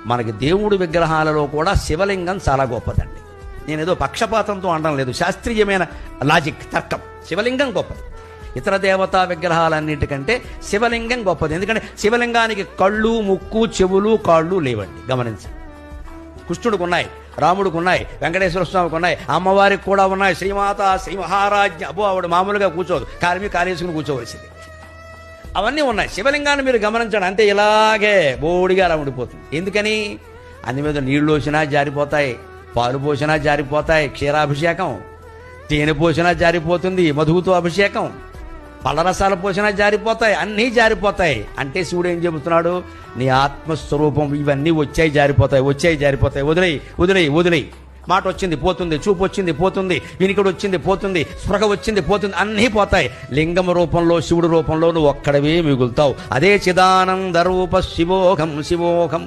మనకి దేవుడి విగ్రహాలలో కూడా శివలింగం చాలా గొప్పదండి. నేనేదో పక్షపాతంతో అనడం లేదు, శాస్త్రీయమైన లాజిక్, తర్కం. శివలింగం గొప్పది. ఇతర దేవతా విగ్రహాలన్నిటికంటే శివలింగం గొప్పది. ఎందుకంటే శివలింగానికి కళ్ళు, ముక్కు, చెవులు, కాళ్ళు లేవండి. గమనించండి. కృష్ణుడికి ఉన్నాయి, రాముడికి ఉన్నాయి, వెంకటేశ్వర స్వామికి ఉన్నాయి, అమ్మవారికి కూడా ఉన్నాయి. శ్రీమాత, శ్రీ మహారాజ్ఞ. అబ్బో, ఆవిడ మామూలుగా కూర్చోదు, కాలేసుకుని కూర్చోవలసింది. అవన్నీ ఉన్నాయి. శివలింగాన్ని మీరు గమనించండి, అంతే ఇలాగే బోడిగా అలా ఉండిపోతుంది. ఎందుకని? అన్ని మీద నీళ్లు పోసినా జారిపోతాయి, పాలు పోసినా జారిపోతాయి, క్షీరాభిషేకం, తేనె పోసినా జారిపోతుంది, మధువుతో అభిషేకం, పళ్ళరసాలు పోసినా జారిపోతాయి, అన్నీ జారిపోతాయి. అంటే శివుడు ఏం చెబుతున్నాడు? నీ ఆత్మస్వరూపం ఇవన్నీ వచ్చాయి జారిపోతాయి, వదిలేయి. మాట వచ్చింది పోతుంది, చూపు వచ్చింది పోతుంది, వినికిడి వచ్చింది పోతుంది, స్పృహ వచ్చింది పోతుంది, అన్నీ పోతాయి. లింగం రూపంలో, శివుడు రూపంలో నువ్వు ఒక్కడవే మిగులుతావు. అదే చిదానంద రూప శివోహం.